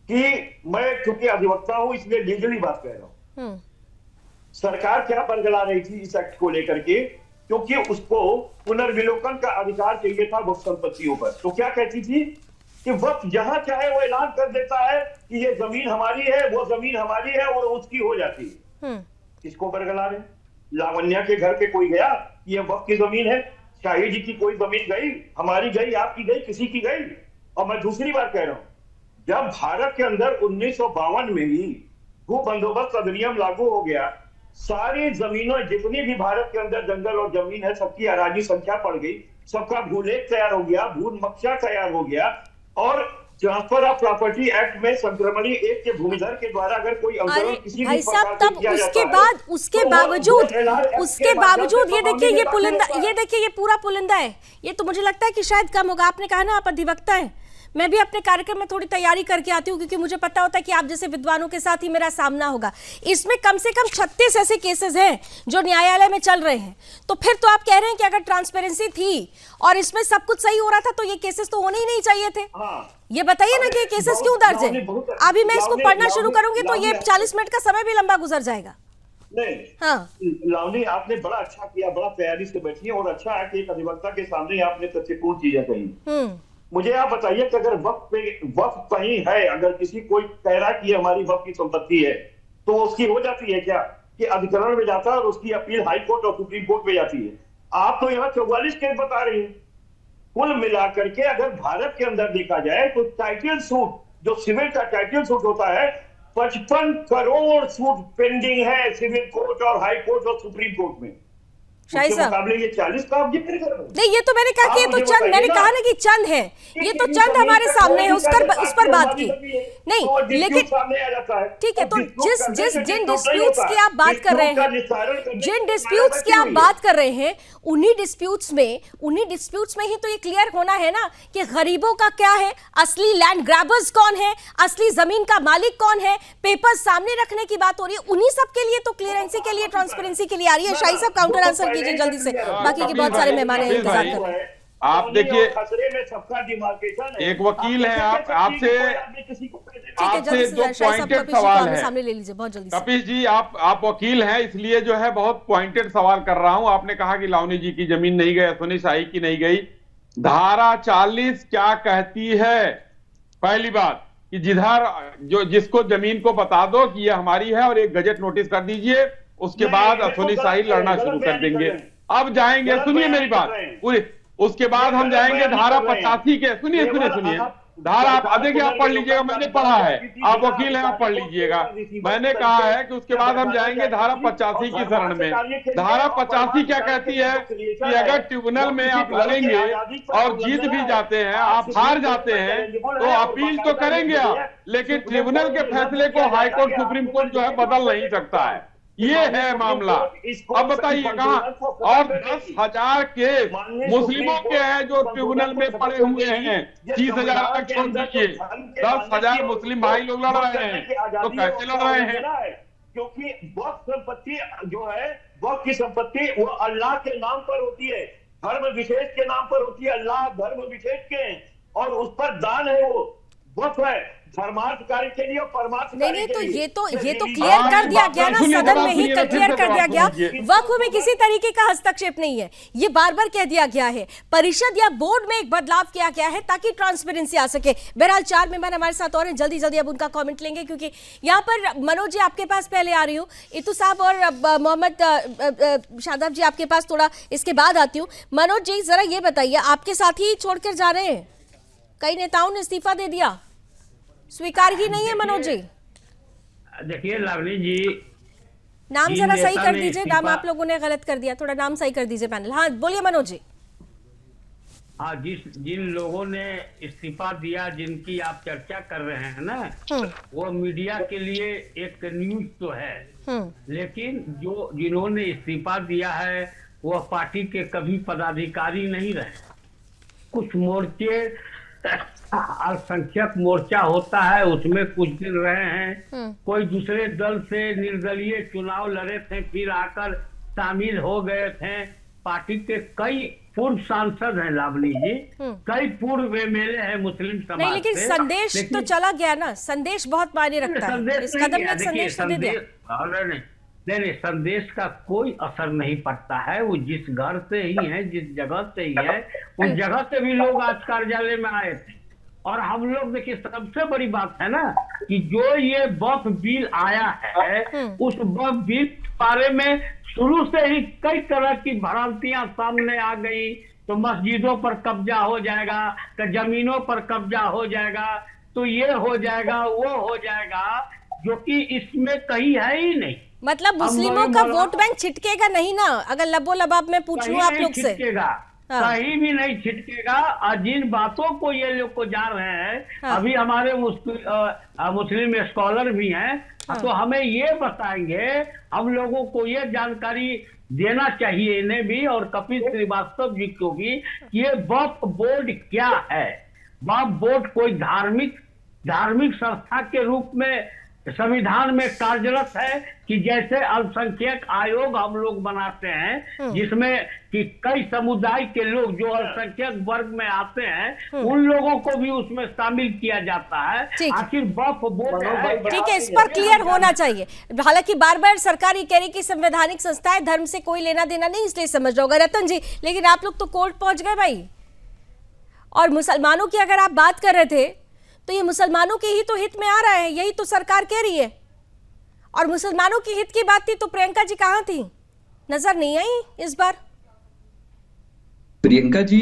कि मैं चूंकि अधिवक्ता हूं इसलिए लीगली बात कह रहा हूं। सरकार क्या बरगला रही थी इस एक्ट को लेकर के, क्योंकि उसको पुनर्विलोकन का अधिकार चाहिए था वक्फ संपत्तियों पर। तो क्या कहती थी कि वक्त जहां चाहे वो ऐलान कर देता है कि ये जमीन हमारी है, वो जमीन हमारी है, और उसकी हो जाती है। किसको बरगला रहे? लावण्या के घर पे कोई गया, ये वक्त की जमीन है? शाही जी की कोई जमीन गई? हमारी गई, आपकी गई, किसी की गई? और मैं दूसरी बात कह रहा हूं, जब भारत के अंदर 1952 में ही भू बंदोबस्त अधिनियम लागू हो गया, सारी जमीनों जितनी भी भारत के अंदर जंगल और जमीन है सबकी अराजी संख्या पड़ गई, सबका भूलेख तैयार हो गया, भू नक्शा तैयार हो गया, और ट्रांसफर ऑफ प्रॉपर्टी एक्ट में संक्रमणी एक के भूमिधर के द्वारा अगर कोई अंतरण किसी भी प्रकार से किया जाता है, उसके
बावजूद ये देखिए ये पुलिंदा, ये देखिए ये पूरा पुलिंदा है। ये तो मुझे लगता है कि शायद कम होगा। आपने कहा ना आप अधिवक्ता हैं, मैं भी अपने कार्यक्रम में थोड़ी तैयारी करके आती हूँ, क्योंकि मुझे पता होता है कि आप जैसे विद्वानों के साथ ही मेरा सामना होगा। इसमें कम से कम 36 ऐसे केसेस हैं जो न्यायालय में चल रहे हैं। तो फिर तो आप कह रहे हैं कि अगर ट्रांसपेरेंसी थी और इसमें सब कुछ सही हो रहा था तो ये केसेस तो होने ही नहीं चाहिए थे। ये बताइए ना कि ये केसेस क्यों दर्ज है? अभी मैं इसको पढ़ना शुरू करूंगी तो ये 40 मिनट का समय भी लंबा गुजर जाएगा।
नहीं हाँ, लावनी आपने बड़ा अच्छा किया, बड़ा तैयारी से बैठी है, और अच्छा है कि एक अधिवक्ता के सामने आपने तथ्यपूर्ण चीजें कही। मुझे आप बताइए कि अगर वक्त कहीं है, अगर किसी कोई कह रहा कि हमारी वक्त की संपत्ति है, तो उसकी हो जाती है क्या कि अधिकरण में जाता है और उसकी अपील हाई कोर्ट और सुप्रीम कोर्ट में जाती है? आप तो यहाँ 44 केस बता रही हैं। कुल मिलाकर के अगर भारत के अंदर देखा जाए तो टाइटल सूट, जो सिविल का टाइटल सूट होता है, 55 करोड़ सूट पेंडिंग है सिविल कोर्ट और हाई कोर्ट और सुप्रीम कोर्ट में।
शाही साहब
ये 40 का आप जिक्र कर रहे हैं।
नहीं, ये तो मैंने कहा कि ये तो चंद, मैंने कहा ना कि चंद है, ये तो चंद हमारे सामने है, उस पर बात की नहीं, लेकिन ठीक है। तो जिन डिस्प्यूट्स की आप बात कर रहे हैं, जिन डिस्प्यूट्स की आप बात कर रहे हैं, उन्हीं डिस्प्यूट्स में ही तो ये क्लियर होना है ना कि गरीबों का क्या है, असली लैंड ग्रैबर्स कौन है, असली जमीन का मालिक कौन है, पेपर्स सामने रखने की बात हो रही है। उन्हीं सब के लिए तो क्लियरेंसी के लिए, ट्रांसपेरेंसी के लिए आ रही है। शाही साहब काउंटर आंसर कीजिए जल्दी से, बाकी के बहुत सारे मेहमान इंतजार कर रहे हैं।
आप देखिए,
एक
वकील है, आपसे दो पॉइंटेड सवाल है,
सामने ले लीजिए बहुत जल्दी।
कपिश जी आप वकील हैं, इसलिए जो है बहुत पॉइंटेड सवाल कर रहा हूं। आपने कहा कि लावनी जी की जमीन नहीं गई, अश्विनी शाही की नहीं गई। धारा 40 क्या कहती है? पहली बात कि जिसको जमीन को बता दो कि ये हमारी है और एक गजट नोटिस कर दीजिए, उसके बाद अश्विनी शाही लड़ना शुरू कर देंगे। अब जाएंगे, सुनिए मेरी बात पूरी, उसके बाद हम जाएंगे धारा 85 के, सुनिए धारा, आप देखिए, आप पढ़ लीजिएगा, मैंने पढ़ा है, आप वकील हैं, आप पढ़ लीजिएगा। मैंने कहा है कि उसके बाद हम जाएंगे धारा 85 की शरण में। धारा 85 क्या कहती है कि अगर ट्रिब्यूनल में आप लड़ेंगे और जीत भी जाते हैं, आप हार जाते हैं, तो अपील तो करेंगे आप, लेकिन ट्रिब्यूनल के फैसले को हाईकोर्ट सुप्रीम कोर्ट जो है बदल नहीं सकता है। ये है मामला। अब बताइए कहाँ, और 10,000 केस मुस्लिमों के हैं जो ट्रिब्यूनल में पड़े हुए हैं। 30,000 तक छोड़ दीजिए, 10,000 मुस्लिम भाई लोग लड़ रहे हैं, तो कैसे लड़ रहे हैं?
क्योंकि वक्फ संपत्ति जो है, वक्फ की संपत्ति वो अल्लाह के नाम पर होती है, धर्म विशेष के नाम पर होती है। अल्लाह धर्म विशेष के हैं और उस पर दान है, वो वक्फ है धर्मार्थ कार्य के लिए और परमार्थ कार्य
नहीं
के
तो
लिए।
ये तो क्लियर कर दिया गया ना, सदन में ही क्लियर कर दिया गया, वक्फ में किसी तरीके का हस्तक्षेप नहीं है, ये बार बार कह दिया गया है। परिषद या बोर्ड में एक बदलाव किया गया है ताकि ट्रांसपेरेंसी आ सके। बहरहाल 4 मेहमान हमारे साथ और हैं, जल्दी जल्दी अब उनका कमेंट लेंगे, क्योंकि यहाँ पर मनोज जी आपके पास पहले आ रही हूँ, इतू साहब और मोहम्मद शादाब जी आपके पास थोड़ा इसके बाद आती हूँ। मनोज जी जरा ये बताइए, आपके साथी छोड़कर जा रहे हैं, कई नेताओं ने इस्तीफा दे दिया, स्वीकार ही नहीं है मनोज जी।
देखिए लावनी जी,
नाम जरा सही कर दीजिए, नाम आप लोगों ने गलत कर दिया, थोड़ा नाम सही कर दीजिए पैनल। हाँ बोलिए मनोज जी।
हाँ, जिन लोगों ने इस्तीफा दिया, जिनकी आप चर्चा कर रहे हैं ना, वो मीडिया के लिए एक न्यूज तो है, लेकिन जिन्होंने इस्तीफा दिया है वह पार्टी के कभी पदाधिकारी नहीं रहे। कुछ मोर्चे, अल्पसंख्यक मोर्चा होता है, उसमें कुछ दिन रहे हैं, कोई दूसरे दल से निर्दलीय चुनाव लड़े थे, फिर आकर शामिल हो गए थे। पार्टी के कई पूर्व सांसद हैं लावली जी, कई पूर्व एमएलए हैं मुस्लिम समाज
नहीं, लेकिन संदेश तो चला गया ना, संदेश बहुत मायने रखता है, इस कदम में संदेश तो दे दिया।
नहीं, संदेश का कोई असर नहीं पड़ता है। वो जिस घर से ही है, जिस जगह से ही है, उस जगह से भी लोग आज कार्यालय में आए थे। और हम लोग देखिए, सबसे बड़ी बात है ना कि जो ये वक्फ बिल आया है, उस वक्फ बिल के बारे में शुरू से ही कई तरह की भ्रांतियां सामने आ गई। तो मस्जिदों पर कब्जा हो जाएगा, तो जमीनों पर कब्जा हो जाएगा, तो ये हो जाएगा, वो हो जाएगा, जो कि इसमें कहीं है ही नहीं।
मतलब मुस्लिमों का वोट बैंक छिटकेगा नहीं ना, अगर लबो लबाब में पूछ लूं आप लोग से,
कहीं भी नहीं छिटकेगा। और जिन बातों को ये लोग को जान रहे हैं, अभी हमारे मुस्लिम स्कॉलर भी हैं, तो हमें ये बताएंगे, हम लोगों को ये जानकारी देना चाहिए इन्हें भी और कपिल श्रीवास्तव जी को भी, ये वक्फ बोर्ड क्या है। वक्फ बोर्ड कोई धार्मिक संस्था के रूप में संविधान में कार्यरत है कि जैसे अल्पसंख्यक आयोग हम लोग बनाते हैं, जिसमें कि कई समुदाय के लोग जो अल्पसंख्यक वर्ग में आते हैं, उन लोगों को भी उसमें शामिल किया जाता है। आखिर वक्फ बोर्ड है,
ठीक है, इस पर क्लियर होना चाहिए। हालांकि बार बार सरकार ये कह रही कि संवैधानिक संस्थाएं धर्म से कोई लेना देना नहीं, इसलिए समझ रहा होगा रतन जी, लेकिन आप लोग तो कोर्ट पहुंच गए भाई। और मुसलमानों की अगर आप बात कर रहे थे, तो ये मुसलमानों के ही तो हित में आ रहा है, यही तो सरकार कह रही है। और मुसलमानों की हित की बात थी तो प्रियंका जी कहां थी, नजर नहीं आई इस बार।
प्रियंका जी,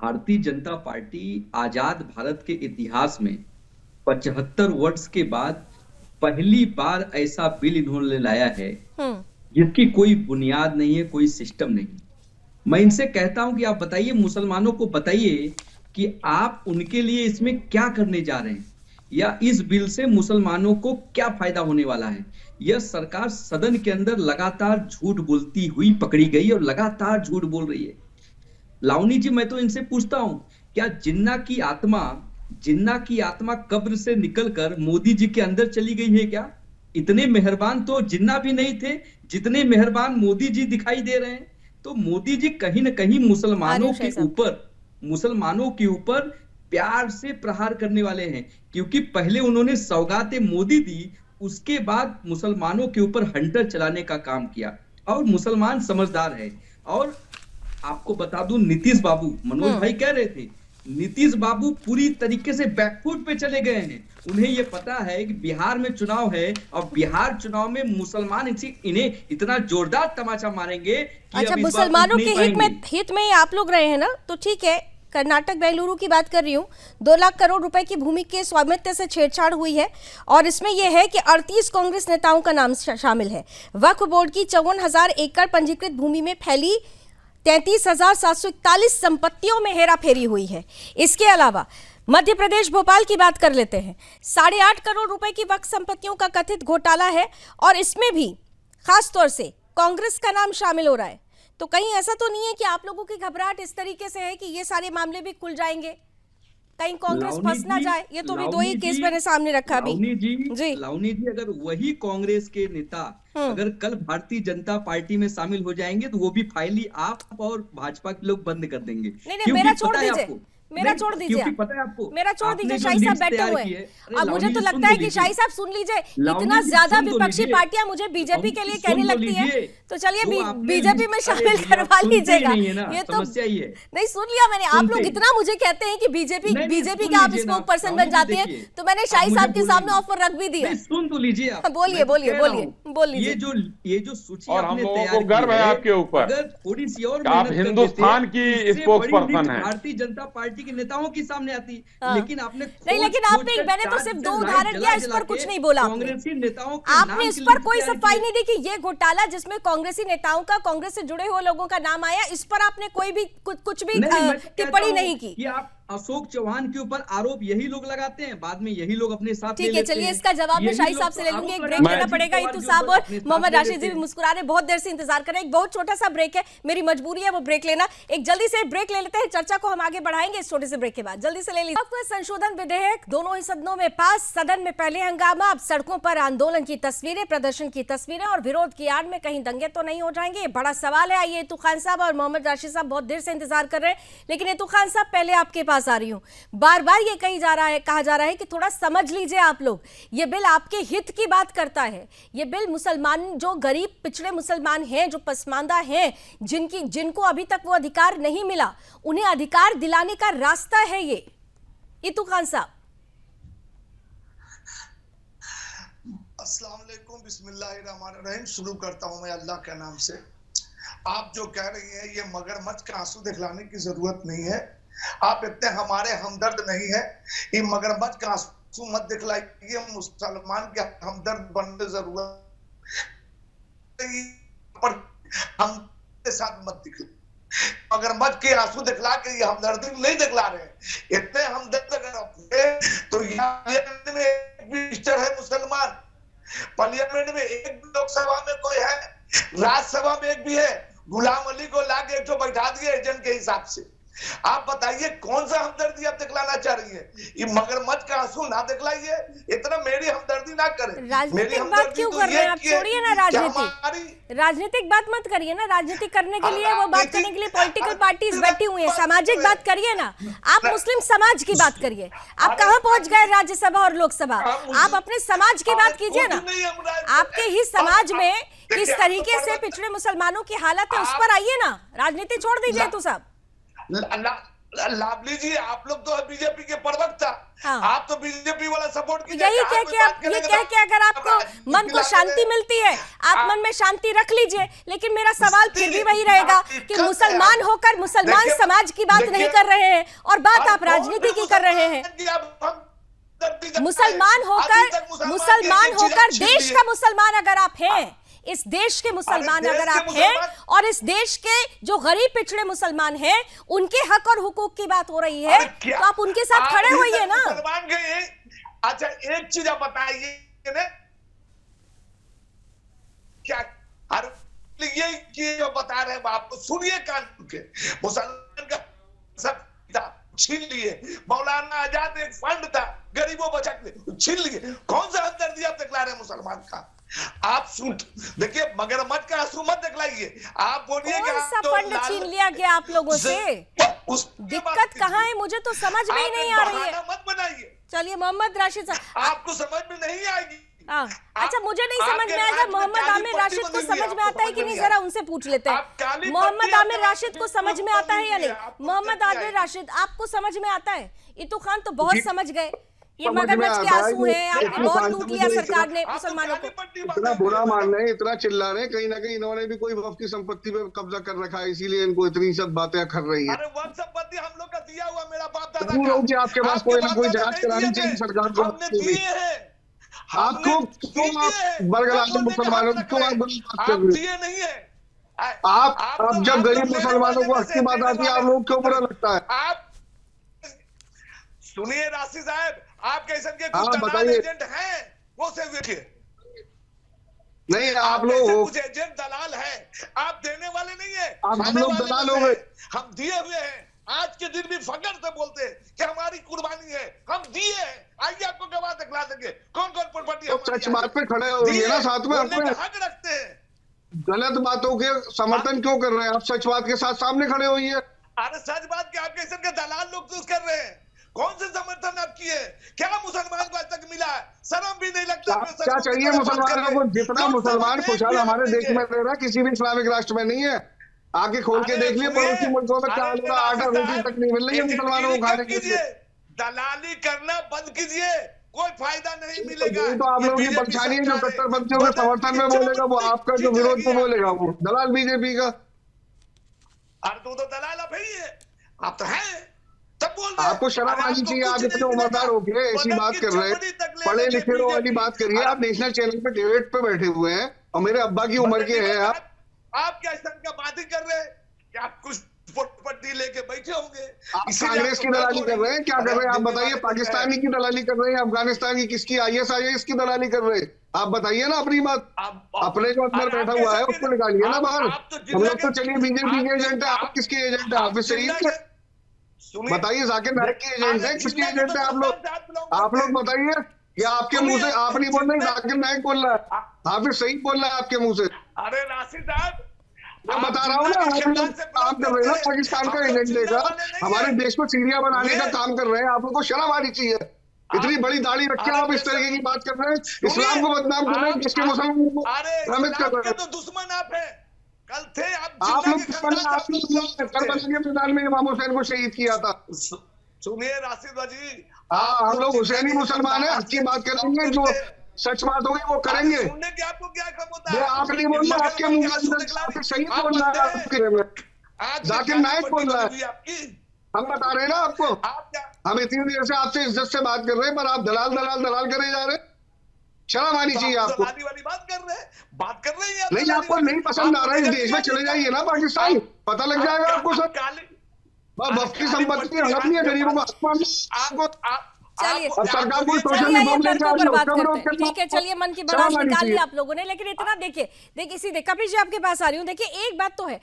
भारतीय जनता पार्टी आजाद भारत के इतिहास में 75 वर्ष के बाद पहली बार ऐसा बिल इन्होंने लाया है जिसकी कोई बुनियाद नहीं है, कोई सिस्टम नहीं। मैं इनसे कहता हूं कि आप बताइए, मुसलमानों को बताइए कि आप उनके लिए इसमें क्या करने जा रहे हैं, या इस बिल से मुसलमानों को क्या फायदा होने वाला है। यह सरकार सदन के अंदर लगातार झूठ बोलती हुई पकड़ी गई और लगातार झूठ बोल रही है। लावनी जी, मैं तो इनसे पूछता हूं, क्या जिन्ना की आत्मा कब्र से निकलकर मोदी जी के अंदर चली गई है क्या? इतने मेहरबान तो जिन्ना भी नहीं थे जितने मेहरबान मोदी जी दिखाई दे रहे हैं। तो मोदी जी कहीं ना कहीं मुसलमानों के ऊपर प्यार से प्रहार करने वाले हैं, क्योंकि पहले उन्होंने सौगातें मोदी दी, उसके बाद मुसलमानों के ऊपर हंटर चलाने का काम किया। और मुसलमान समझदार है। और आपको बता दूं, नीतीश बाबू, मनोज भाई कह रहे थे, नीतीश बाबू पूरी तरीके से बैकफुट पे चले गए हैं। उन्हें ये पता है कि बिहार में चुनाव है और बिहार चुनाव में मुसलमान इन्हें इतना जोरदार तमाचा मारेंगे कि
अच्छा, मुसलमानों के हित में आप लोग रहे हैं ना, तो ठीक है। कर्नाटक बेंगलुरु की बात कर रही हूँ, 2 लाख करोड़ रुपए की भूमि के स्वामित्व से छेड़छाड़ हुई है और इसमें यह है कि 38 कांग्रेस नेताओं का नाम शामिल है। वक्फ बोर्ड की 54,000 एकड़ पंजीकृत भूमि में फैली 33,741 संपत्तियों में हेराफेरी हुई है। इसके अलावा मध्य प्रदेश भोपाल की बात कर लेते हैं। 8.5 करोड़ रुपए की वक्फ संपत्तियों का कथित घोटाला है और इसमें भी खास तौर से कांग्रेस का नाम शामिल हो रहा है। तो कहीं ऐसा तो नहीं है कि आप लोगों की घबराहट इस तरीके से है कि ये सारे मामले भी खुल जाएंगे, कहीं कांग्रेस फंस ना जाए? ये तो भी 2 ही केस मैंने सामने रखा अभी।
लावनी जी, अगर वही कांग्रेस के नेता अगर कल भारतीय जनता पार्टी में शामिल हो जाएंगे तो वो भी फाइल ही आप और भाजपा के लोग बंद कर देंगे।
नहीं, मेरा छोड़ दीजिए, मेरा छोड़ दीजिए,
पता है आपको,
मेरा छोड़ दीजिए। शाही साहब बैठे हुए हैं। अब मुझे तो लगता है कि शाही साहब सुन लीजिए, इतना ज्यादा विपक्षी पार्टियां मुझे बीजेपी के लिए कहने लगती हैं, तो चलिए बीजेपी में शामिल करवा लीजिएगा। ये तो नहीं सुन लिया मैंने। आप लोग इतना मुझे कहते हैं कि बीजेपी का आप स्पोक पर्सन बन जाते हैं, तो मैंने शाही साहब के सामने ऑफर रख भी दिया।
सुन तो लीजिए,
बोलिए।
ये जो सूची
और हम लोगों को गर्व है आपके ऊपर,
थोड़ी सी और
आप हिंदुस्तान की स्पोक पर्सन है।
भारतीय जनता पार्टी के नेताओं की सामने आती, लेकिन आपने
नहीं, लेकिन आपने मैंने तो सिर्फ 2 उदाहरण दिया, इस पर कुछ नहीं बोला।
कांग्रेसी नेताओं
आपने इस पर कोई सफाई नहीं दी कि ये घोटाला जिसमें कांग्रेसी नेताओं का, कांग्रेस से जुड़े हुए लोगों का नाम आया, इस पर आपने कोई भी कुछ भी टिप्पणी नहीं की।
आप अशोक चौहान के ऊपर आरोप यही लोग लगाते हैं, बाद में यही लोग अपने साथ
ठीक है। चलिए इसका जवाब मैं शाही साहब से ले लूंगी। एक ब्रेक लेना पड़ेगा। इतू साहब और मोहम्मद राशिद जी भी मुस्कुरा रहे, बहुत देर से इंतजार कर रहे हैं। एक बहुत छोटा सा ब्रेक है, मेरी मजबूरी है वो ब्रेक लेना। एक जल्दी से ब्रेक ले लेते हैं, चर्चा को हम आगे बढ़ाएंगे इस छोटे से ब्रेक के बाद। जल्दी से ले लीजिए। संशोधन विधेयक दोनों ही सदनों में पास, सदन में पहले हंगामा, अब सड़कों पर आंदोलन की तस्वीरें, प्रदर्शन की तस्वीरें और विरोध की आड़ में कहीं दंगे तो नहीं हो जाएंगे? ये बड़ा सवाल है। आइए इतू खान साहब और मोहम्मद राशिद साहब बहुत देर से इंतजार कर रहे हैं, लेकिन इतू खान साहब पहले आपके पास आ रही हूँ। बार बार ये कहा जा रहा है कि थोड़ा समझ लीजिए आप लोग, ये बिल आपके हित की बात करता है। ये बिल मुसलमान, जो गरीब पिछड़े मुसलमान हैं, जो पसमानदा हैं, जिनको अभी तक वो अधिकार नहीं मिला, उन्हें अधिकार दिलाने का रास्ता है ये। इतू खान साहब।
अस्सलाम वालेकुम, बिस्मिल्लाहिर्रहमानिर्रहीम। शुरू करता हूं मैं अल्लाह के नाम से। आप जो कह रही हैं ये मगरमच्छ का आंसू दिखलाने की जरूरत नहीं है। आप इतने हमारे हमदर्द नहीं है, ये मगरमच्छ का आंसू मत दिखलाइए, मुसलमान के हमदर्द बनने जरूरत पर हम साथ मत दिखलाइए। मगरमच्छ के आंसू दिखला के ये हमदर्दी नहीं दिखला रहे हैं। इतने हमदर्द अगर अपने तो यहाँ में एक मिनिस्टर है मुसलमान, पार्लियामेंट में एक लोकसभा में कोई है, राज्यसभा में एक भी है। गुलाम अली को लाके एक तो बैठा दिए एजेंट के हिसाब से। आप बताइए कौन सा हमदर्दी आप दिखलाना चाह रही है? ये मगरमच्छ का आंसू ना दिखलाइए, इतना मेरी हमदर्दी ना करें।
राजनीतिक बात क्यों कर रहे हैं आप? छोड़िए ना राजनीतिक बात मत करिए ना। राजनीतिक करने के लिए, वो बात करने के लिए पॉलिटिकल पार्टीज बैठी हुई है। सामाजिक बात करिए ना। आप मुस्लिम समाज की बात करिए। आप कहाँ पहुंच गए राज्यसभा और लोकसभा? आप अपने समाज की बात कीजिए ना। आपके ही समाज में किस तरीके से पिछड़े मुसलमानों की हालत है, उस पर आइए ना। राजनीति छोड़ दीजिए तो साहब।
लाभली जी, आप लोग तो बीजेपी के प्रवक्ता, आप तो बीजेपी वाला सपोर्ट कीजिए।
यही कह के आप ये कह के अगर आपको मन को शांति मिलती है, आप मन में शांति रख लीजिए। लेकिन मेरा सवाल फिर भी वही रहेगा कि मुसलमान होकर मुसलमान समाज की बात नहीं कर रहे हैं और बात आप राजनीति की कर रहे हैं। मुसलमान होकर देश का मुसलमान अगर आप हैं, इस देश के मुसलमान अगर आप हैं, और इस देश के जो गरीब पिछड़े मुसलमान हैं, उनके हक और हुकूक की बात हो रही है, तो आप उनके साथ खड़े होइए ना।
अच्छा एक चीज आप बताइए ना, क्या ये जो बता रहे हैं आपको, सुनिए कानून के। मुसलमान का सब छीन लिए, मौलाना आजाद एक फंड था गरीबों बचत छीन लिए। कौन सा हमदर्दी आप दिखला रहे हैं मुसलमान का? आप सुन देखिए, मगरमच्छ का आंसू मत दिखलाइए। आप बोलिए
कौन सा फंड छीन लिया गया आप लोगों से? दिक्कत कहाँ है? मुझे तो समझ में ही नहीं आ रही है।
मत बनाइए।
चलिए मोहम्मद राशिद साहब,
आपको समझ में नहीं आएगी।
अच्छा, मुझे नहीं समझ में आएगा। मोहम्मद आमिर राशिद को समझ में आता है कि नहीं, जरा उनसे पूछ लेते हैं। मोहम्मद आमिर राशिद को समझ में आता है या नहीं? मोहम्मद आमिर राशिद, आपको समझ में आता है? इतू खान तो बहुत समझ गए। ये मगरमच्छ के आंसू हैं, आपने बहुत लूट लिया सरकार ने मुसलमानों को।
इतना बुरा मान रहे हैं, इतना चिल्ला रहे हैं, कहीं ना कहीं इन्होंने भी कोई वक्फ की संपत्ति पे कब्जा कर रखा है, इसीलिए इनको इतनी सब बातें कर रही है।
अरे वक्फ संपत्ति हम लोग का दिया हुआ, मेरा बाप दादा का।
आपके पास कोई ना कोई जांच करानी चाहिए सरकार को। आपको क्यों आप बरगलाते मुसलमानों को, क्यों आप
दिए नहीं है?
आप जब गरीब मुसलमानों को हक की बात आती है, आप लोग क्यों बुरा लगता है?
आप सुनिए राशि साहब, आपके ऐसे के
हाँ,
कुछ दलाल
बताइए।
एजेंट हैं, वो से देखिए।
नहीं, आप
ऐसे
लोग
कुछ एजेंट दलाल हैं, आप देने वाले नहीं है,
हम
खाने
लोग
वाले
दलाल
में
हो
से
गए।
हैं। हम दिए हुए हैं, आज के दिन भी फख्र से बोलते हैं कि हमारी कुर्बानी है, हम दिए हैं। आइए आपको गवाह दिखला देंगे कौन कौन प्रॉपर्टी
तो सच बात पे खड़े होंगे ना साथ में,
बोलने
अपने
का हक रखते हैं।
गलत बातों के समर्थन क्यों कर रहे हैं? आप सच बात के साथ सामने खड़े होइए।
अरे सच बात क्या आपके इधर के दलाल लोग तो कर रहे हैं, कौन से समर्थन आप किए? क्या मुसलमान को आज तक मिला है? शर्म भी नहीं लगता? अपने
क्या
सच
चाहिए मुसलमानों को? जितना मुसलमान खुशहाल हमारे देश में रह रहा है, किसी भी इस्लामिक राष्ट्र में नहीं है। आगे खोल के देख लिए पड़ोसी मुल्कों में क्या हो रहा है, आटा रोटी तक नहीं मिल रही है मुसलमानों को खाने के लिए।
दलाली करना बंद कीजिए, कोई फायदा नहीं मिलेगा।
तो आप लोगों की परेशानी है, जो कट्टरपंथियों के समर्थन में बोलेगा वो आपका, जो विरोध में बोलेगा वो दलाल बीजेपी का।
अरे तू तो दलाल आप ही है, आप तो हैं, तब बोल रहे हैं।
आपको शर्म आनी चाहिए। आप इतने उम्रदार हो गए ऐसी बात कर रहे हैं, पढ़े लिखे हो वाली बात करिए। आप नेशनल चैनल पे डिबेट पे बैठे हुए हैं और मेरे अब्बा की उम्र के हैं
आप क्या संघ का बात ही कर रहे हैं कि आप कुछ प्रॉपर्टी लेके बैठे होंगे?
आप कांग्रेस की दलाली कर रहे हैं? क्या कर रहे हैं आप बताइए? पाकिस्तानी की दलाली कर रहे हैं, अफगानिस्तान की, किसकी ISIS की दलाली कर रहे हैं? आप बताइए ना अपनी बात। अपने जो अंदर बैठा हुआ है उसको निकालिए ना बाहर। हम लोग तो चलिए बीजेपी के एजेंट है, आप किसके एजेंट है? हाफिज सईद के? बताइए, जाकिर नायक के एजेंट है, किसके एजेंट है आप लोग? आप लोग बताइए। या आपके मुंह से आप नहीं बोल रहे, जाकिर नायक बोल रहा है, हाफिज सईद बोल रहा है आपके मुंह से।
अरे राशि साहब,
मैं बता रहा हूँ ना, आप लोग काम कर रहे हैं ना पाकिस्तान का एजेंट देकर हमारे देश को सीरिया बनाने का काम कर रहे हैं। आप लोग को शर्म आनी चाहिए। इतनी बड़ी दाढ़ी रख के आप इस तरीके की बात कर रहे हैं, इस्लाम को बदनाम कर रहे हैं, जिसके मुसलमानों को भ्रमित कर रहे हैं।
तो दुश्मन आप हैं, कल थे
आप लोग करबला के मैदान में इमाम हुसैन को शहीद किया था।
सुनिए राशिद जी,
हाँ, हम लोग हुसैनी मुसलमान है, अच्छी बात करेंगे, जो सच बात होगी वो करेंगे।
सुनने के आपको क्या कम होता
है? आप नहीं बोल रहे, आपके मुंह में सही बोल रहा है, आपके जाकिर नायक बोल रहा है। हम बता रहे हैं ना आपको, हम इतनी देर से आपसे इज्जत से बात कर रहे हैं, पर आप दलाल दलाल दलाल करे जा रहे हैं। शर्म आनी चाहिए आपको।
बात कर रहे हैं
नहीं, आपको नहीं पसंद आ रहा है इस देश में, चले जाइए ना पाकिस्तान, पता लग जाएगा आपको सब। वक्त की संपत्ति हड़प नहीं है गरीबों को।
चलिए
सरकार को
ठीक है, चलिए मन की बर्दाश्त निकाल ली आप लोगों ने, लेकिन इतना देखिए देखिए कपिल जी आपके पास आ रही हूँ। देखिए एक बात तो है,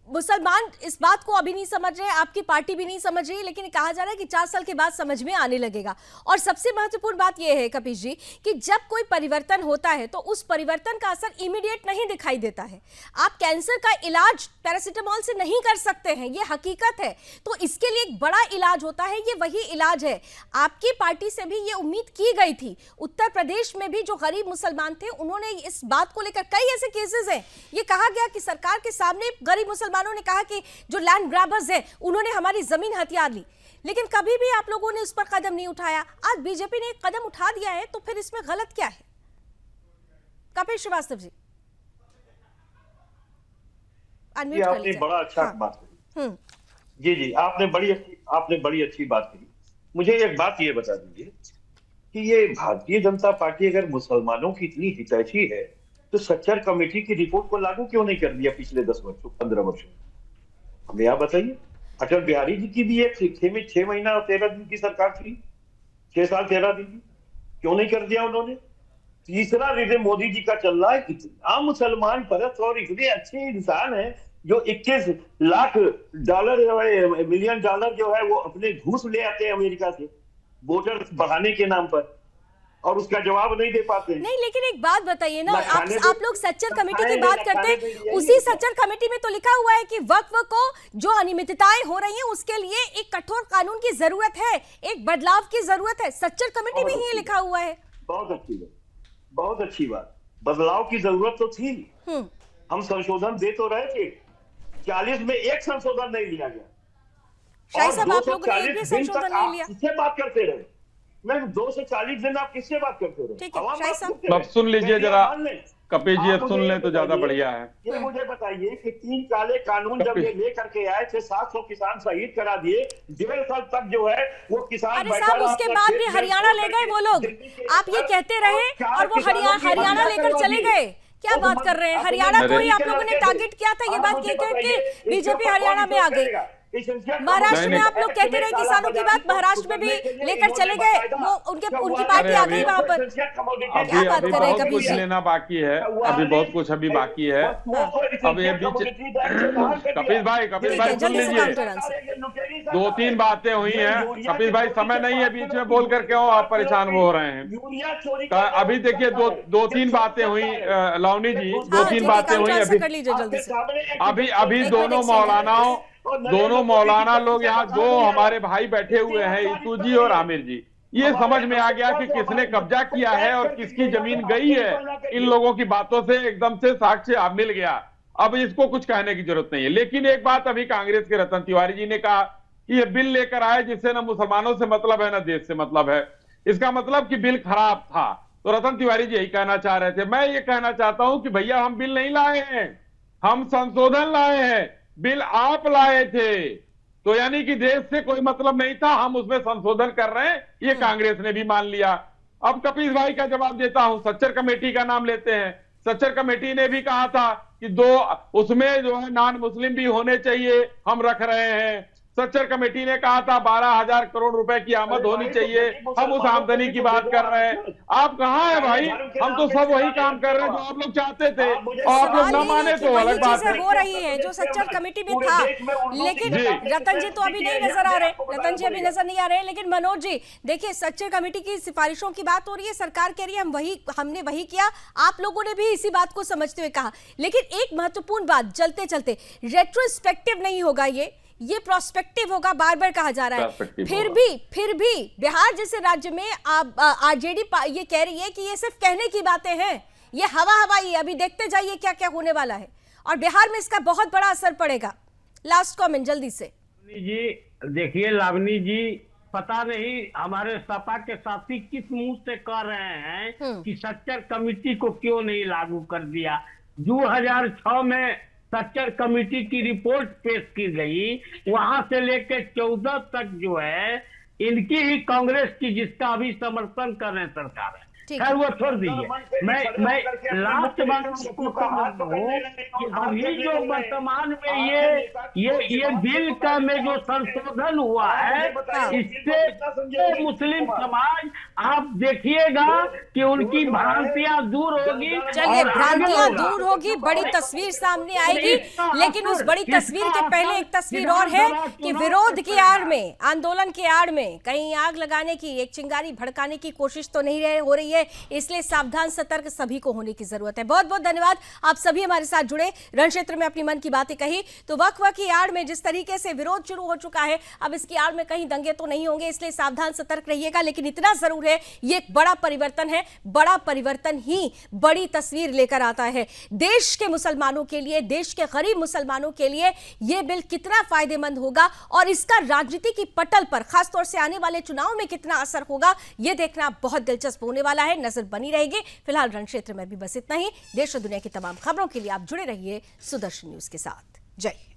मुसलमान इस बात को अभी नहीं समझ रहे, आपकी पार्टी भी नहीं समझ रही, लेकिन कहा जा रहा है कि 4 साल के बाद समझ में आने लगेगा। और सबसे महत्वपूर्ण बात यह है कपिल जी कि जब कोई परिवर्तन होता है तो उस परिवर्तन का असर इमीडिएट नहीं दिखाई देता है। आप कैंसर का इलाज पैरासिटामोल से नहीं कर सकते हैं, यह हकीकत है। तो इसके लिए एक बड़ा इलाज होता है, ये वही इलाज है। आपकी पार्टी से भी ये उम्मीद की गई थी। उत्तर प्रदेश में भी जो गरीब मुसलमान थे उन्होंने इस बात को लेकर कई ऐसे केसेस हैं, ये कहा गया कि सरकार के सामने गरीब मुसलमानों ने कहा कि जो लैंड ग्रैबर्स हैं उन्होंने हमारी जमीन हथियार ली, लेकिन कभी भी आप लोगों ने उस पर कदम नहीं उठाया। आज बीजेपी ने एक कदम उठा दिया है, तो फिर इसमें गलत क्या है? कपिल श्रीवास्तव जी,
ये आपने बड़ा अच्छा बात कही। जी, आपने बड़ी अच्छी बात कही। मुझे एक बात ये बता दीजिए कि ये भारतीय जनता पार्टी अगर मुसलमानों की इतनी हितैषी है तो सच्चर कमेटी की रिपोर्ट को लागू क्यों नहीं कर दिया पिछले 10 वर्षों 15 वर्षों? हमें आप बताइए। अटल बिहारी जी की भी एक 6 महीना और 13 दिन की सरकार थी, 6 साल 13 दिन की, क्यों नहीं कर दिया उन्होंने? तीसरा रिजम मोदी जी का चल रहा है। इतना मुसलमान परस्त और इतने अच्छे इंसान है जो 21 लाख डॉलर जो है, मिलियन डॉलर जो है वो अपने घूस ले आते हैं अमेरिका से वोटर बढ़ाने के नाम पर, और उसका जवाब नहीं दे पाते।
नहीं, लेकिन एक बात बताइए ना, आप लोग सच्चर कमेटी की बात करते हैं, उसी सच्चर कमेटी में तो लिखा हुआ है कि वक्फ को जो अनियमितताएं हो रही हैं उसके लिए एक कठोर कानून की जरूरत है, एक बदलाव की जरूरत है। सच्चर कमेटी में ही लिखा हुआ है।
बहुत अच्छी बात। बदलाव की जरूरत तो थी, हम संशोधन दे तो रहे थे, 40 में एक संशोधन नहीं लिया गया।
शायद साहब आप लोगों ने एक भी संशोधन नहीं लिया।
किससे बात करते रहे? मैं 2 से 40 दिन आप किससे बात करते रहे?
ठीक है, शायद साहब
अब सुन लीजिए जरा कपिल जी, अब सुन लें तो ज्यादा बढ़िया है।
ये मुझे बताइए कि 3 काले कानून जब ये लेकर के आए थे, 700 किसान शहीद करा दिए, 1.5 साल तक जो है वो किसान।
अरे साहब उसके बाद भी हरियाणा ले गए वो लोग, आप ये कहते रहे और वो हरियाणा लेकर चले गए। क्या बात कर रहे हैं? हरियाणा को ही आप लोगों ने टारगेट किया था, ये बात कहकर कि बीजेपी हरियाणा में आ गई। महाराष्ट्र में आप लोग कहते रहे किसानों की बात, महाराष्ट्र में भी लेकर चले गए, वो उनकी पार्टी आ गई वहां पर। क्या बात कर रहे हैं कपिल जी?
लेना बाकी है, अभी बहुत कुछ अभी बाकी है। अब ये बीच कपिल भाई सुन लीजिए, 2-3 बातें हुई हैं। कपिल भाई समय नहीं है, बीच में बोल कर क्यों आप परेशान हो रहे हैं? अभी देखिए 2-3 बातें हुई लावनी जी, 2-3 बातें हुई। अभी दोनों मौलाना लोग यहाँ, 2 हमारे भाई बैठे हुए हैं, इतू जी और आमिर जी। ये समझ में आ गया कि किसने कब्जा किया है और किसकी जमीन गई है। इन लोगों की बातों से एकदम से साक्ष्य मिल गया। अब इसको कुछ कहने की जरूरत नहीं है। लेकिन एक बात अभी कांग्रेस के रतन तिवारी जी ने कहा कि ये बिल लेकर आए जिससे ना मुसलमानों से मतलब है ना देश से मतलब है। इसका मतलब कि बिल खराब था। तो रतन तिवारी जी यही कहना चाह रहे थे। मैं ये कहना चाहता हूं कि भैया हम बिल नहीं लाए हैं, हम संशोधन लाए हैं। बिल आप लाए थे, तो यानी कि देश से कोई मतलब नहीं था, हम उसमें संशोधन कर रहे हैं, ये कांग्रेस ने भी मान लिया। अब कपिल भाई का जवाब देता हूं। सच्चर कमेटी का नाम लेते हैं। सच्चर कमेटी ने भी कहा था कि 2 उसमें जो है नॉन मुस्लिम भी होने चाहिए, हम रख रहे हैं। सच्चर कमेटी ने कहा था 12,000 करोड़ रुपए की आमद होनी चाहिए, हम उस आमदनी की बात कर रहे हैं। आप कहां हैं भाई? हम तो सब वही काम कर रहे हैं जो आप लोग चाहते थे, और आप लोग न माने तो अलग बात है।
हो रही है जो सच्चर कमेटी में था, लेकिन रतन जी तो अभी नहीं नजर आ रहे, रतन जी अभी नजर नहीं आ रहे। लेकिन मनोज जी देखिए, सच्चर कमेटी की सिफारिशों की बात हो रही है, सरकार कह रही है हमने वही किया, आप लोगों ने भी इसी बात को समझते हुए कहा। लेकिन एक महत्वपूर्ण बात, चलते चलते रेट्रोस्पेक्टिव नहीं होगा, ये प्रोस्पेक्टिव होगा, बार बार कहा जा रहा है। फिर भी बिहार जैसे राज्य में आरजेडी ये कह रही है कि ये सिर्फ कहने की बातें हैं, ये हवाई, अभी देखते जाइए क्या क्या होने वाला है, और बिहार में इसका बहुत बड़ा असर पड़ेगा। लास्ट कमेंट जल्दी से
जी। देखिए लावनी जी, पता नहीं हमारे सपा के साथी किस मुंह से कह रहे हैं कि सच्चर कमेटी को क्यों नहीं लागू कर दिया। 2006 में सच्चर कमेटी की रिपोर्ट पेश की गई, वहां से लेकर 14 तक जो है इनकी ही कांग्रेस की, जिसका अभी समर्थन कर रहे हैं सरकार है। खैर वो छोड़ दीजिए। मैं लास्ट बात आपको कहा कि अभी जो वर्तमान में ये बिल का में जो संशोधन हुआ है, इससे मुस्लिम समाज, आप देखिएगा कि उनकी भ्रांतियां दूर होगी।
चलिए, भ्रांतियां दूर होगी, बड़ी तस्वीर सामने आएगी। लेकिन उस बड़ी तस्वीर के पहले एक तस्वीर और है कि विरोध की आड़ में, आंदोलन की आड़ में कहीं आग लगाने की, एक चिंगारी भड़काने की कोशिश तो नहीं हो रही है। इसलिए सावधान सतर्क सभी को होने की जरूरत है। बहुत बहुत धन्यवाद, आप सभी हमारे साथ जुड़े, रण क्षेत्र में अपनी मन की बातें कही। तो वक्फ की आड़ में जिस तरीके से विरोध शुरू हो चुका है, अब इसकी आड़ में कहीं दंगे तो नहीं होंगे, इसलिए सावधान सतर्क रहिएगा। लेकिन इतना जरूर है, ये एक बड़ा परिवर्तन है, बड़ा परिवर्तन ही बड़ी तस्वीर लेकर आता है देश के मुसलमानों के लिए, देश के गरीब मुसलमानों के लिए। यह बिल कितना फायदेमंद होगा और इसका राजनीति की पटल पर, खासतौर से आने वाले चुनाव में कितना असर होगा, यह देखना बहुत दिलचस्प होने वाला है। नजर बनी रहेगी। फिलहाल रण क्षेत्र में भी बस इतना ही। देश और दुनिया की तमाम खबरों के लिए आप जुड़े रहिए सुदर्शन न्यूज के साथ। जय।